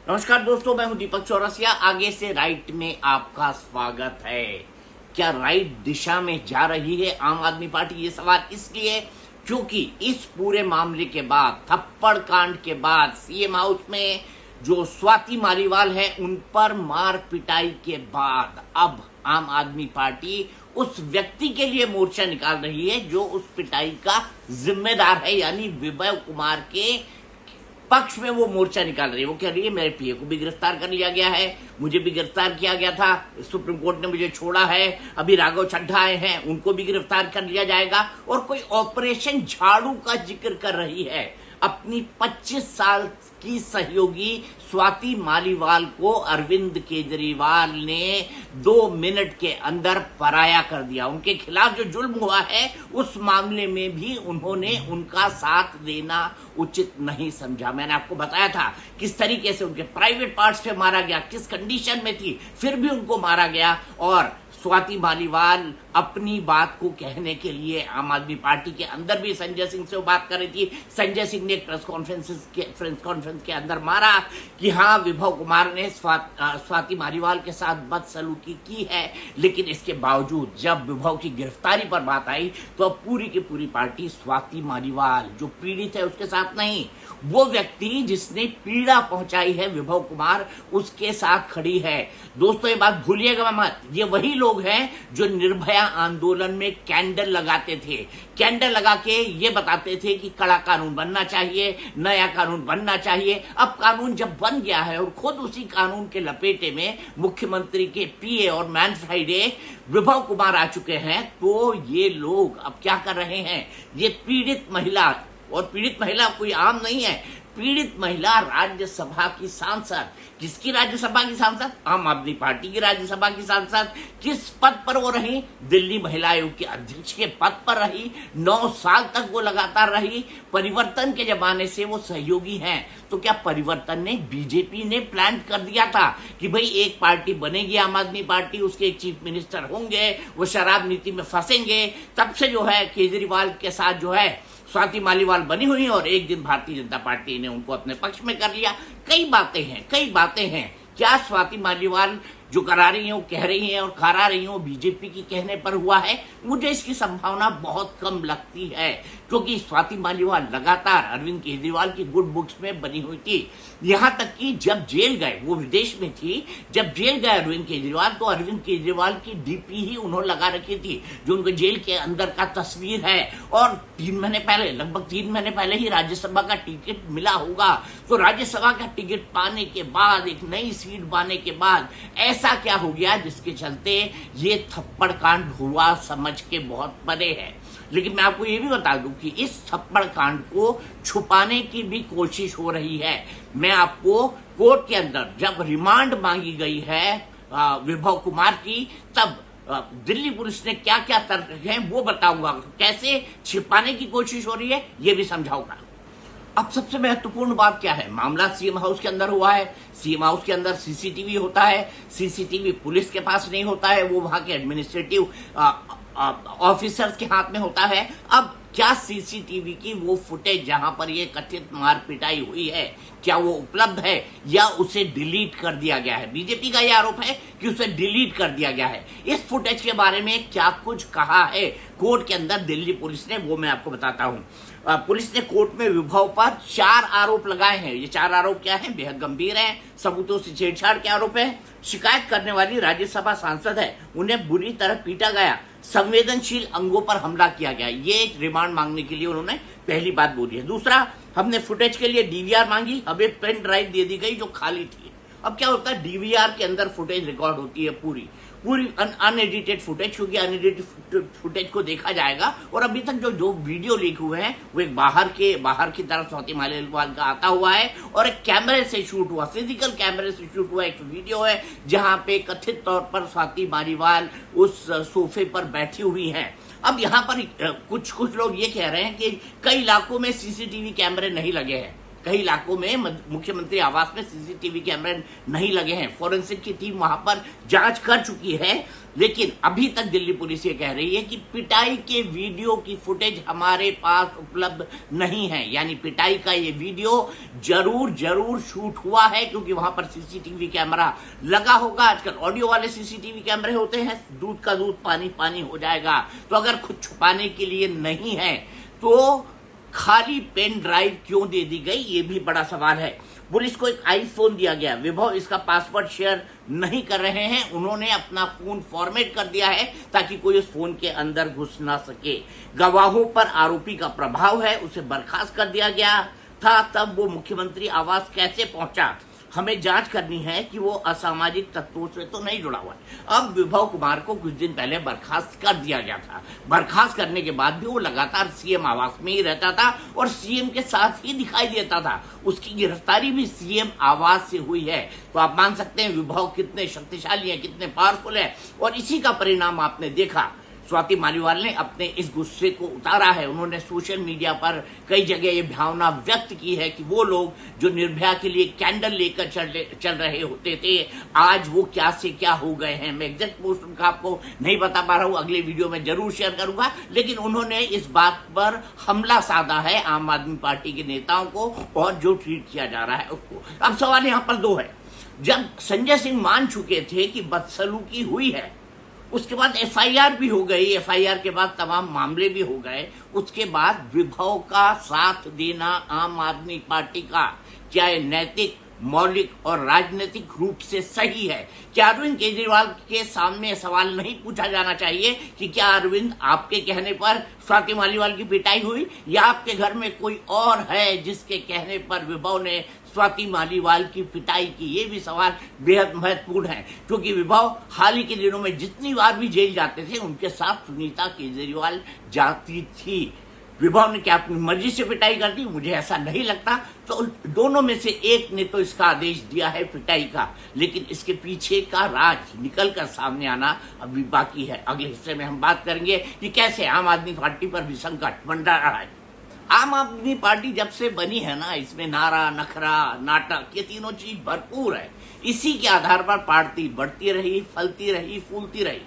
नमस्कार दोस्तों, मैं हूं दीपक चौरसिया। आगे से राइट में आपका स्वागत है। क्या राइट दिशा में जा रही है आम आदमी पार्टी? ये सवाल इसलिए क्योंकि इस पूरे मामले के बाद, थप्पड़ कांड के बाद, सीएम हाउस में जो स्वाति मालीवाल है उन पर मार पिटाई के बाद अब आम आदमी पार्टी उस व्यक्ति के लिए मोर्चा निकाल रही है जो उस पिटाई का जिम्मेदार है, यानी विभव कुमार के पक्ष में वो मोर्चा निकाल रही है। वो कह रही है मेरे पीए को भी गिरफ्तार कर लिया गया है, मुझे भी गिरफ्तार किया गया था, सुप्रीम कोर्ट ने मुझे छोड़ा है, अभी राघव चड्ढा आए हैं उनको भी गिरफ्तार कर लिया जाएगा। और कोई ऑपरेशन झाड़ू का जिक्र कर रही है। अपनी 25 साल की सहयोगी स्वाति मालीवाल को अरविंद केजरीवाल ने 2 मिनट के अंदर पराया कर दिया। उनके खिलाफ जो जुल्म हुआ है उस मामले में भी उन्होंने उनका साथ देना उचित नहीं समझा। मैंने आपको बताया था किस तरीके से उनके प्राइवेट पार्ट्स पे मारा गया, किस कंडीशन में थी, फिर भी उनको मारा गया। और स्वाति मालीवाल अपनी बात को कहने के लिए आम आदमी पार्टी के अंदर भी संजय सिंह से वो बात कर रही थी। संजय सिंह ने एक प्रेस कॉन्फ्रेंस के अंदर मारा कि हाँ, विभव कुमार ने स्वाति मालीवाल के साथ बदसलूकी की है, लेकिन इसके बावजूद जब विभव की गिरफ्तारी पर बात आई तो अब पूरी की पूरी पार्टी स्वाति मालीवाल जो पीड़ित है उसके साथ नहीं, वो व्यक्ति जिसने पीड़ा पहुंचाई है विभव कुमार, उसके साथ खड़ी है। दोस्तों, ये बात भूलिएगा मत, ये वही लोग हैं जो निर्भया आंदोलन में कैंडल लगाते थे। कैंडल लगा के ये बताते थे कि कड़ा कानून बनना चाहिए, नया कानून बनना चाहिए। अब कानून जब बन गया है और खुद उसी कानून के लपेटे में मुख्यमंत्री के पीए और मैन फ्राइडे विभव कुमार आ चुके हैं, तो ये लोग अब क्या कर रहे हैं? ये पीड़ित महिला, और पीड़ित महिला कोई आम नहीं है, पीड़ित महिला राज्यसभा की सांसद। किसकी राज्यसभा की सांसद? आम आदमी पार्टी की राज्यसभा की सांसद। किस पद पर वो रही? दिल्ली महिला आयोग के अध्यक्ष के पद पर रही। 9 साल तक वो लगातार रही। परिवर्तन के जमाने से वो सहयोगी हैं। तो क्या परिवर्तन ने, बीजेपी ने प्लान कर दिया था कि भाई एक पार्टी बनेगी आम आदमी पार्टी, उसके एक चीफ मिनिस्टर होंगे, वो शराब नीति में फंसेंगे, तब से जो है केजरीवाल के साथ जो है स्वाति मालीवाल बनी हुई और एक दिन भारतीय जनता पार्टी ने उनको अपने पक्ष में कर लिया। कई बातें हैं। क्या स्वाति मालीवाल जो करा रही हैं, वो कह रही हैं और करा रही हैं, बीजेपी की कहने पर हुआ है? मुझे इसकी संभावना बहुत कम लगती है, क्योंकि स्वाति मालीवाल लगातार अरविंद केजरीवाल की गुड बुक्स में बनी हुई थी। यहां तक कि जब जेल गए, वो विदेश में थी, जब जेल गए अरविंद केजरीवाल, तो अरविंद केजरीवाल की डीपी ही उन्होंने लगा रखी थी, जो उनके जेल के अंदर का तस्वीर है। और 3 महीने पहले, लगभग 3 महीने पहले ही राज्यसभा का टिकट मिला होगा। तो राज्यसभा का टिकट पाने के बाद, एक नई सीट पाने के बाद ऐसा क्या हो गया जिसके चलते ये थप्पड़ कांड हुआ, समझ के बहुत परे है। लेकिन मैं आपको ये भी बता दूं कि इस थप्पड़ कांड को छुपाने की भी कोशिश हो रही है। मैं आपको कोर्ट के अंदर जब रिमांड मांगी गई है विभव कुमार की, तब दिल्ली पुलिस ने क्या क्या तर्क रखे हैं वो बताऊंगा। कैसे छिपाने की कोशिश हो रही है ये भी समझाऊंगा। अब सबसे महत्वपूर्ण बात क्या है? मामला सीएम हाउस के अंदर हुआ है। सीएम हाउस के अंदर सीसीटीवी होता है। सीसीटीवी पुलिस के पास नहीं होता है, वो वहां के एडमिनिस्ट्रेटिव ऑफिसर्स के हाथ में होता है। अब क्या सीसीटीवी की वो फुटेज जहां पर ये कथित मार पिटाई हुई है, क्या वो उपलब्ध है या उसे डिलीट कर दिया गया है? बीजेपी का यह आरोप है कि उसे डिलीट कर दिया गया है। इस फुटेज के बारे में क्या कुछ कहा है कोर्ट के अंदर दिल्ली पुलिस ने, वो मैं आपको बताता हूं। पुलिस ने कोर्ट में विभव पर 4 आरोप लगाए हैं। ये 4 आरोप क्या हैं? बेहद गंभीर हैं। सबूतों से छेड़छाड़ के आरोप है, शिकायत करने वाली राज्यसभा सांसद है, उन्हें बुरी तरह पीटा गया, संवेदनशील अंगों पर हमला किया गया। ये रिमांड मांगने के लिए उन्होंने पहली बात बोली है। दूसरा, हमने फुटेज के लिए डीवीआर मांगी, हमें पेन ड्राइव दे दी गई जो खाली थी। अब क्या होता है, डीवीआर के अंदर फुटेज रिकॉर्ड होती है, पूरी अनएडिटेड फुटेज, क्योंकि अनएडिटेड फुटेज को देखा जाएगा। और अभी तक जो वीडियो लीक हुए हैं वो एक बाहर की तरफ स्वाति मालीवाल का आता हुआ है और एक कैमरे से शूट हुआ, फिजिकल कैमरे से शूट हुआ एक वीडियो है, जहां पे कथित तौर पर स्वाति मालीवाल उस सोफे पर बैठी हुई है। अब यहाँ पर कुछ लोग ये कह रहे हैं कि कई इलाकों में सीसीटीवी कैमरे नहीं लगे हैं। कई इलाकों में मुख्यमंत्री आवास में सीसीटीवी कैमरे नहीं लगे हैं। फोरेंसिक की टीम वहां पर जांच कर चुकी है, लेकिन अभी तक दिल्ली पुलिस ये कह रही है कि पिटाई के वीडियो की फुटेज हमारे पास उपलब्ध नहीं है। यानी पिटाई का ये वीडियो जरूर शूट हुआ है, क्योंकि वहां पर सीसीटीवी कैमरा लगा होगा। आजकल ऑडियो वाले सीसीटीवी कैमरे होते हैं, दूध का दूध पानी पानी हो जाएगा। तो अगर खुद छुपाने के लिए नहीं है तो खाली पेन ड्राइव क्यों दे दी गई, ये भी बड़ा सवाल है। पुलिस को एक आईफोन दिया गया, विभव इसका पासवर्ड शेयर नहीं कर रहे हैं। उन्होंने अपना फोन फॉर्मेट कर दिया है ताकि कोई उस फोन के अंदर घुस ना सके। गवाहों पर आरोपी का प्रभाव है, उसे बर्खास्त कर दिया गया था। तब वो मुख्यमंत्री आवास कैसे पहुंचा, हमें जांच करनी है कि वो असामाजिक तत्वों से तो नहीं जुड़ा हुआ है। अब विभव कुमार को कुछ दिन पहले बर्खास्त कर दिया गया था। बर्खास्त करने के बाद भी वो लगातार सीएम आवास में ही रहता था और सीएम के साथ ही दिखाई देता था। उसकी गिरफ्तारी भी सीएम आवास से हुई है। तो आप मान सकते हैं विभव कितने शक्तिशाली है, कितने पावरफुल है। और इसी का परिणाम आपने देखा, स्वाति मालीवाल ने अपने इस गुस्से को उतारा है। उन्होंने सोशल मीडिया पर कई जगह ये भावना व्यक्त की है कि वो लोग जो निर्भया के लिए कैंडल लेकर चल रहे होते थे, आज वो क्या से क्या हो गए हैं। मैं एग्जैक्ट पोस्ट उनका आपको नहीं बता पा रहा हूं, अगले वीडियो में जरूर शेयर करूंगा। लेकिन उन्होंने इस बात पर हमला साधा है आम आदमी पार्टी के नेताओं को और जो ट्वीट किया जा रहा है उसको। अब सवाल यहां पर दो है। जब संजय सिंह मान चुके थे कि बदसलूकी हुई है, उसके बाद एफआईआर भी हो गई, एफआईआर के बाद तमाम मामले भी हो गए, उसके बाद विभव का साथ देना आम आदमी पार्टी का क्या ये नैतिक, मौलिक और राजनीतिक रूप से सही है? क्या अरविंद केजरीवाल के सामने सवाल नहीं पूछा जाना चाहिए कि क्या अरविंद आपके कहने पर स्वाति मालीवाल की पिटाई हुई, या आपके घर में कोई और है जिसके कहने पर विभव ने स्वाति मालीवाल की पिटाई की? ये भी सवाल बेहद महत्वपूर्ण है, क्योंकि विभव हाल ही के दिनों में जितनी बार भी जेल जाते थे उनके साथ सुनीता केजरीवाल जाती थी। विभव ने क्या अपनी मर्जी से पिटाई कर दी? मुझे ऐसा नहीं लगता। तो दोनों में से एक ने तो इसका आदेश दिया है पिटाई का, लेकिन इसके पीछे का राज निकल कर सामने आना अभी बाकी है। अगले हिस्से में हम बात करेंगे कि कैसे आम आदमी पार्टी पर भी संकट मंडरा रहा है। आम आदमी पार्टी जब से बनी है ना, इसमें नारा, नखरा, नाटक, ये तीनों चीज भरपूर है। इसी के आधार पर पार्टी बढ़ती रही, फलती रही, फूलती रही।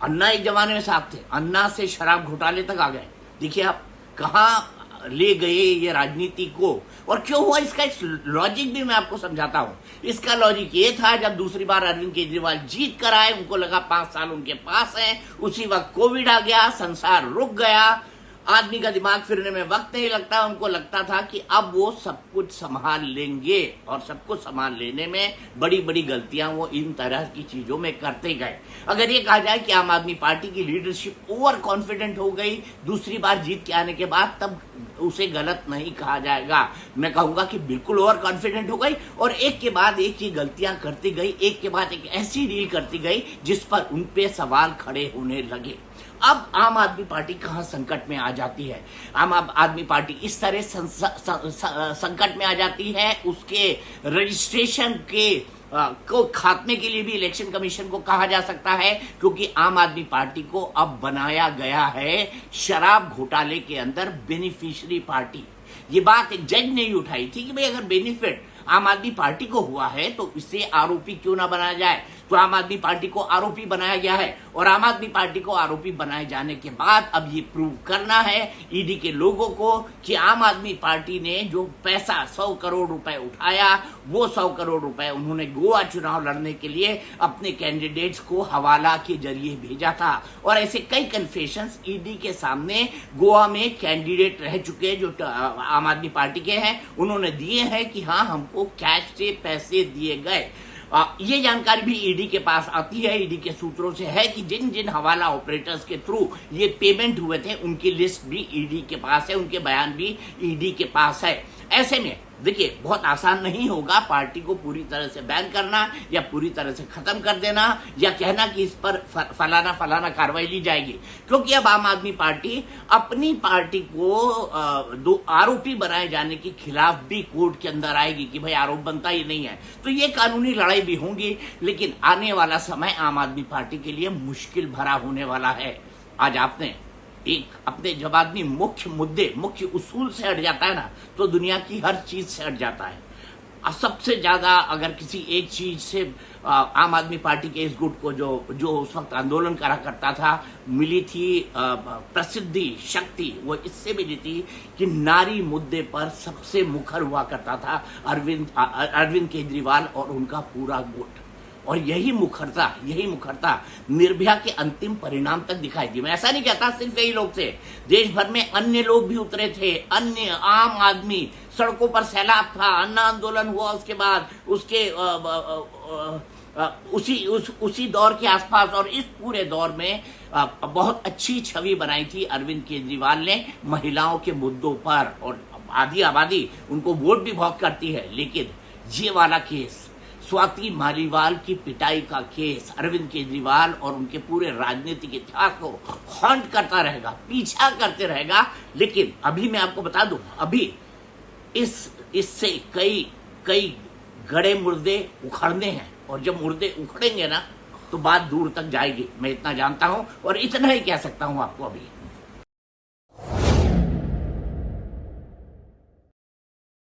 अन्ना एक जमाने में साथ थे, अन्ना से शराब घोटाले तक आ गए। देखिए आप कहाँ ले गए ये राजनीति को, और क्यों हुआ इसका एक लॉजिक भी मैं आपको समझाता हूं। इसका लॉजिक ये था, जब दूसरी बार अरविंद केजरीवाल जीत कर आए, उनको लगा 5 साल उनके पास है, उसी वक्त कोविड आ गया, संसार रुक गया, आदमी का दिमाग फिरने में वक्त नहीं लगता। उनको लगता था कि अब वो सब कुछ संभाल लेंगे, और सब कुछ संभाल लेने में बड़ी बड़ी गलतियां वो इन तरह की चीजों में करते गए। अगर ये कहा जाए कि आम आदमी पार्टी की लीडरशिप ओवर कॉन्फिडेंट हो गई दूसरी बार जीत के आने के बाद, तब उसे गलत नहीं कहा जाएगा। मैं कहूंगा कि बिल्कुल ओवर कॉन्फिडेंट हो गई और एक के बाद एक ही गलतियां करती गई, एक के बाद एक ऐसी डील करती गई जिस पर उन पे सवाल खड़े होने लगे। अब आम आदमी पार्टी कहां संकट में आ जाती है? आम आदमी पार्टी इस तरह संकट में आ जाती है, उसके रजिस्ट्रेशन के को खात्मे के लिए भी इलेक्शन कमीशन को कहा जा सकता है, क्योंकि आम आदमी पार्टी को अब बनाया गया है शराब घोटाले के अंदर बेनिफिशियरी पार्टी। ये बात एक जज ने ही उठाई थी कि भाई अगर बेनिफिट आम आदमी पार्टी को हुआ है तो इसे आरोपी क्यों ना बनाया जाए। तो आम आदमी पार्टी को आरोपी बनाया गया है, और आम आदमी पार्टी को आरोपी बनाए जाने के बाद अब ये प्रूव करना है ईडी के लोगों को कि आम आदमी पार्टी ने जो पैसा 100 करोड़ रुपए उठाया, वो 100 करोड़ रुपए उन्होंने गोवा चुनाव लड़ने के लिए अपने कैंडिडेट्स को हवाला के जरिए भेजा था। और ऐसे कई कन्फेशंस ईडी के सामने गोवा में कैंडिडेट रह चुके जो आम आदमी पार्टी के हैं, उन्होंने दिए हैं कि हाँ हमको कैश से पैसे दिए गए। ये जानकारी भी ईडी के पास आती है, ईडी के सूत्रों से है कि जिन जिन हवाला ऑपरेटर्स के थ्रू ये पेमेंट हुए थे उनकी लिस्ट भी ईडी के पास है, उनके बयान भी ईडी के पास है। ऐसे में देखिए बहुत आसान नहीं होगा पार्टी को पूरी तरह से बैन करना या पूरी तरह से खत्म कर देना या कहना कि इस पर फलाना फलाना कार्रवाई ली जाएगी, क्योंकि अब आम आदमी पार्टी अपनी पार्टी को दो आरोपी बनाए जाने के खिलाफ भी कोर्ट के अंदर आएगी कि भाई आरोप बनता ही नहीं है। तो ये कानूनी लड़ाई भी होंगी, लेकिन आने वाला समय आम आदमी पार्टी के लिए मुश्किल भरा होने वाला है। आज आपने एक अपने जब आदमी मुख्य मुद्दे, मुख्य उसूल से हट जाता है ना, तो दुनिया की हर चीज से हट जाता है। सबसे ज्यादा अगर किसी एक चीज से आम आदमी पार्टी के इस गुट को जो उस वक्त आंदोलन करा करता था मिली थी प्रसिद्धि, शक्ति, वो इससे मिली थी कि नारी मुद्दे पर सबसे मुखर हुआ करता था अरविंद केजरीवाल और उनका पूरा गुट। और यही मुखरता निर्भया के अंतिम परिणाम तक दिखाई दी। मैं ऐसा नहीं कहता सिर्फ यही लोग थे, देश भर में अन्य लोग भी उतरे थे, अन्य आम आदमी सड़कों पर सैलाब था, अन्ना आंदोलन हुआ, उसके बाद उसके उसी दौर के आसपास। और इस पूरे दौर में बहुत अच्छी छवि बनाई थी अरविंद केजरीवाल ने महिलाओं के मुद्दों पर, और आधी आबादी उनको वोट भी बहुत करती है। लेकिन ये वाला केस, स्वाति मालीवाल की पिटाई का केस, अरविंद केजरीवाल और उनके पूरे राजनीतिक इतिहास को हॉन्ट करता रहेगा, पीछा करते रहेगा। लेकिन अभी मैं आपको बता दूं, अभी इससे कई गड़े मुर्दे उखड़ने हैं, और जब मुर्दे उखड़ेंगे ना तो बात दूर तक जाएगी, मैं इतना जानता हूं और इतना ही कह सकता हूं आपको अभी।